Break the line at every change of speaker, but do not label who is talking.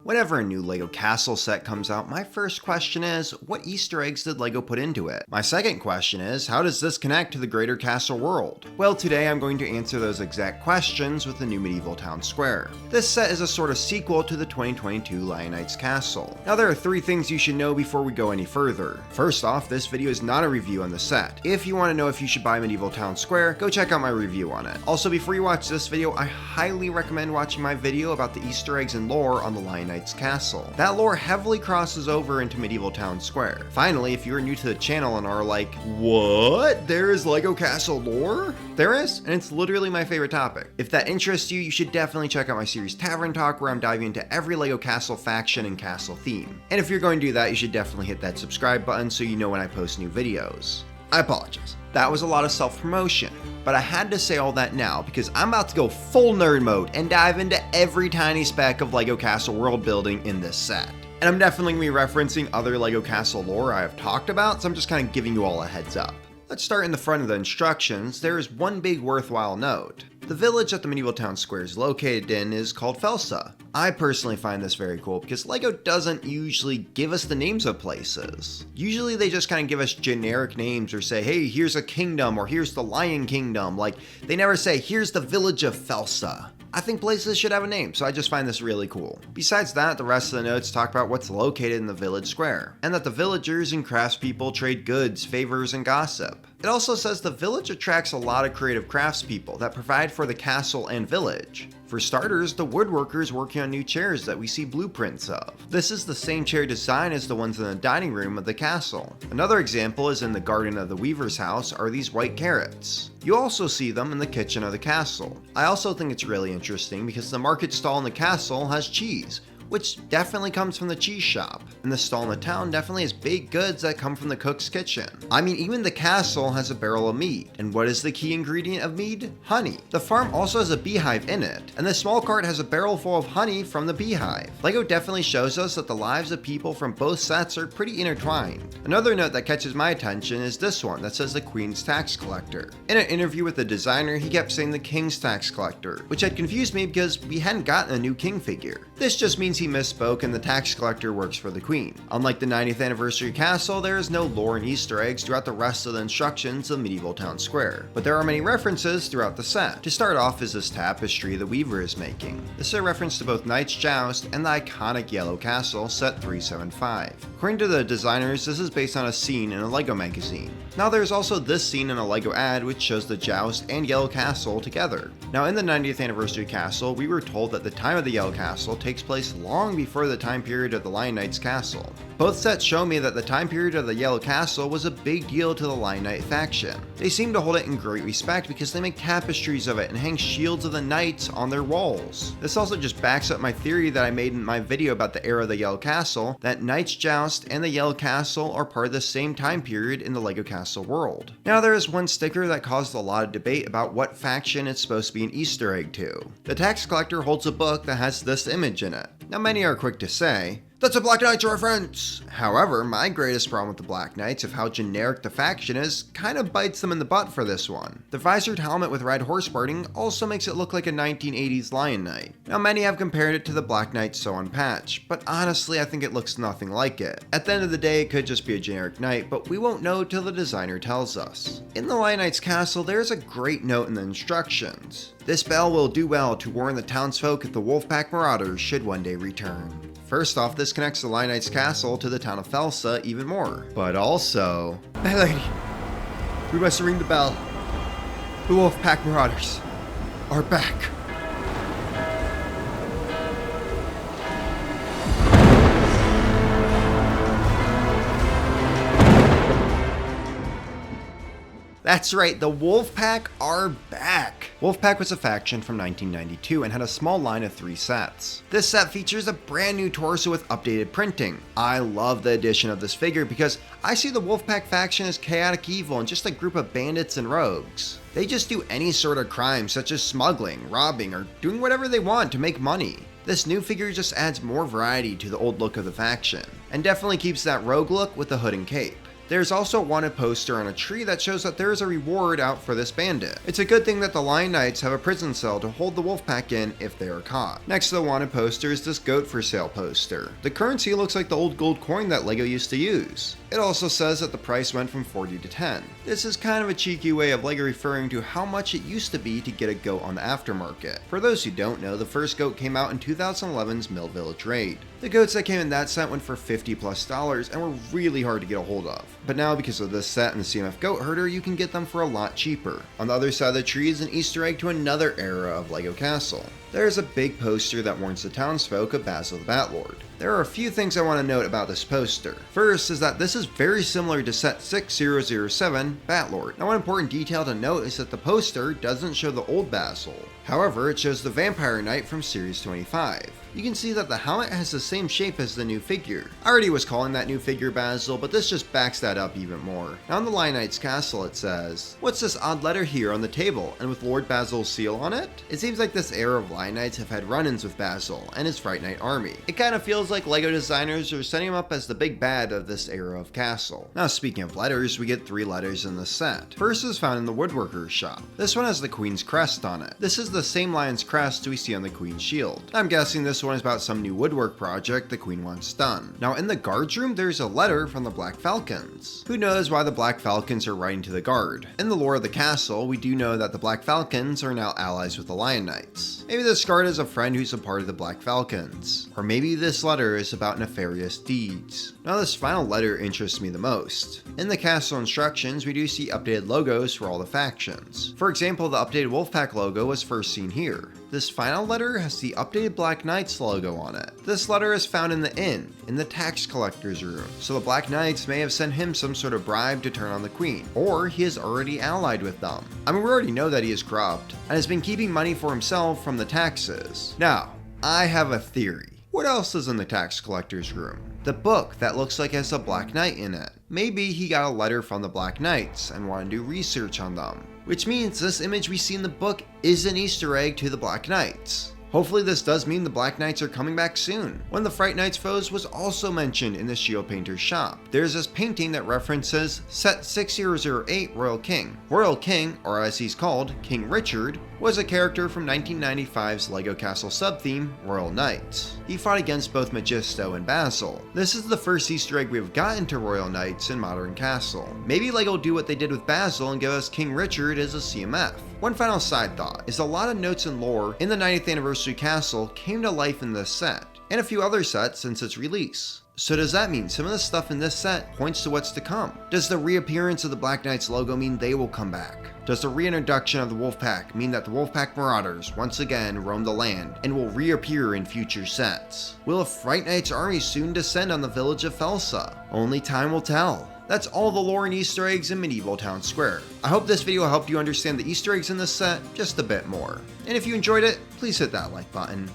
Whenever a new LEGO castle set comes out, my first question is, what Easter eggs did LEGO put into it? My second question is, how does this connect to the greater castle world? Well, today I'm going to answer those exact questions with the new medieval town square. This set is a sort of sequel to the 2022 Fright Knights castle. Now there are 3 things you should know before we go any further. First off, this video is not a review on the set. If you want to know if you should buy medieval town square, go check out my review on it. Also, before you watch this video, I highly recommend watching my video about the Easter eggs and lore on the Fright Knights castle. That lore heavily crosses over into medieval town square. Finally, if you're new to the channel and are like, what? There is LEGO castle lore? There is, and it's literally my favorite topic. If that interests you, you should definitely check out my series Tavern Talk, where I'm diving into every LEGO castle faction and castle theme. And if you're going to do that, you should definitely hit that subscribe button so you know when I post new videos. I apologize. That was a lot of self-promotion, but I had to say all that now because I'm about to go full nerd mode and dive into every tiny speck of LEGO castle world building in this set. And I'm definitely going to be referencing other LEGO castle lore I have talked about, so I'm just kind of giving you all a heads up. Let's start in the front of the instructions. There is one big worthwhile note. The village that the medieval town square is located in is called Felsa. I personally find this very cool because LEGO doesn't usually give us the names of places. Usually they just kind of give us generic names or say, hey, here's a kingdom or here's the Lion Kingdom. Like, they never say, here's the village of Felsa. I think places should have a name, so I just find this really cool. Besides that, the rest of the notes talk about what's located in the village square, and that the villagers and craftspeople trade goods, favors, and gossip. It also says the village attracts a lot of creative craftspeople that provide for the castle and village. For starters, the woodworkers working on new chairs that we see blueprints of. This is the same chair design as the ones in the dining room of the castle. Another example is in the garden of the weaver's house are these white carrots. You also see them in the kitchen of the castle. I also think it's really interesting because the market stall in the castle has cheese, which definitely comes from the cheese shop. And the stall in the town definitely has baked goods that come from the cook's kitchen. I mean, even the castle has a barrel of mead. And what is the key ingredient of mead? Honey. The farm also has a beehive in it, and the small cart has a barrel full of honey from the beehive. LEGO definitely shows us that the lives of people from both sets are pretty intertwined. Another note that catches my attention is this one that says the Queen's tax collector. In an interview with the designer, he kept saying the King's tax collector, which had confused me because we hadn't gotten a new king figure. This just means he misspoke and the tax collector works for the Queen. Unlike the 90th anniversary castle, there is no lore and Easter eggs throughout the rest of the instructions of medieval town square, but there are many references throughout the set. To start off is this tapestry the weaver is making. This is a reference to both Knight's Joust and the iconic yellow castle set 375. According to the designers, this is based on a scene in a LEGO magazine. Now there's also this scene in a LEGO ad which shows the joust and yellow castle together. Now in the 90th anniversary castle, we were told that the time of the yellow castle takes place long before the time period of the Fright Knights castle. Both sets show me that the time period of the Yellow Castle was a big deal to the Fright Knight faction. They seem to hold it in great respect because they make tapestries of it and hang shields of the knights on their walls. This also just backs up my theory that I made in my video about the era of the Yellow Castle, that Knight's Joust and the Yellow Castle are part of the same time period in the LEGO Castle world. Now there is one sticker that caused a lot of debate about what faction it's supposed to be an Easter egg to. The tax collector holds a book that has this image in it. Now many are quick to say, that's a Black Knights reference! However, my greatest problem with the Black Knights of how generic the faction is kind of bites them in the butt for this one. The visored helmet with red horse parting also makes it look like a 1980s Lion Knight. Now many have compared it to the Black Knights Sew-On patch, but honestly I think it looks nothing like it. At the end of the day it could just be a generic knight, but we won't know till the designer tells us. In the Fright Knights castle there is a great note in the instructions. This bell will do well to warn the townsfolk if the Wolfpack Marauders should one day return. First off, this connects the Fright Knights castle to the town of Felsa even more. But also, hey lady, we must ring the bell. The Wolfpack Marauders are back. That's right, the Wolfpack are back! Wolfpack was a faction from 1992 and had a small line of 3 sets. This set features a brand new torso with updated printing. I love the addition of this figure because I see the Wolfpack faction as chaotic evil and just a group of bandits and rogues. They just do any sort of crime such as smuggling, robbing, or doing whatever they want to make money. This new figure just adds more variety to the old look of the faction, and definitely keeps that rogue look with the hood and cape. There's also a wanted poster on a tree that shows that there is a reward out for this bandit. It's a good thing that the Lion Knights have a prison cell to hold the wolf pack in if they are caught. Next to the wanted poster is this goat for sale poster. The currency looks like the old gold coin that LEGO used to use. It also says that the price went from 40 to 10. This is kind of a cheeky way of LEGO referring to how much it used to be to get a goat on the aftermarket. For those who don't know, the first goat came out in 2011's Mill Village raid. The goats that came in that set went for $50+ and were really hard to get a hold of. But now because of this set and the CMF goat herder, you can get them for a lot cheaper. On the other side of the tree is an Easter egg to another era of LEGO Castle. There is a big poster that warns the townsfolk of Basil the Batlord. There are a few things I want to note about this poster. First is that this is very similar to set 6007 Batlord. Now, one important detail to note is that the poster doesn't show the old Basil. However, it shows the Vampire Knight from Series 25. You can see that the helmet has the same shape as the new figure. I already was calling that new figure Basil, but this just backs that up even more. Now on the Lion Knight's castle it says, "What's this odd letter here on the table and with Lord Basil's seal on it?" It seems like this era of Lion Knights have had run-ins with Basil and his Fright Knight army. It kind of feels like LEGO designers are setting him up as the big bad of this era of castle. Now speaking of letters, we get 3 letters in the set. First is found in the woodworker's shop. This one has the Queen's crest on it. This is the same lion's crest we see on the Queen's shield. I'm guessing this one is about some new woodwork project the Queen wants done. Now in the guard's room there's a letter from the Black Falcons. Who knows why the Black Falcons are writing to the guard? In the lore of the castle, we do know that the Black Falcons are now allies with the Lion Knights. Maybe this guard is a friend who's a part of the Black Falcons. Or maybe this letter is about nefarious deeds. Now this final letter interests me the most. In the castle instructions, we do see updated logos for all the factions. For example, the updated Wolfpack logo was first seen here. This final letter has the updated Black Knights logo on it. This letter is found in the inn, in the tax collector's room, so the Black Knights may have sent him some sort of bribe to turn on the Queen, or he is already allied with them. I mean, we already know that he is corrupt, and has been keeping money for himself from the taxes. Now, I have a theory. What else is in the tax collector's room? The book that looks like it has a Black Knight in it. Maybe he got a letter from the Black Knights and wanted to do research on them. Which means this image we see in the book is an Easter egg to the Black Knights. Hopefully this does mean the Black Knights are coming back soon. One of the Fright Knights foes was also mentioned in the shield painter's shop. There's this painting that references set 6008 Royal King. Royal King, or as he's called, King Richard, was a character from 1995's LEGO Castle sub-theme, Royal Knights. He fought against both Magisto and Basil. This is the first Easter egg we've gotten to Royal Knights in Modern Castle. Maybe LEGO will do what they did with Basil and give us King Richard as a CMF. One final side thought is a lot of notes and lore in the 90th Anniversary Castle came to life in this set, and a few other sets since its release. So does that mean some of the stuff in this set points to what's to come? Does the reappearance of the Black Knights logo mean they will come back? Does the reintroduction of the Wolfpack mean that the Wolfpack Marauders once again roam the land and will reappear in future sets? Will a Fright Knights army soon descend on the village of Felsa? Only time will tell. That's all the lore and Easter eggs in Medieval Town Square. I hope this video helped you understand the Easter eggs in this set just a bit more. And if you enjoyed it, please hit that like button.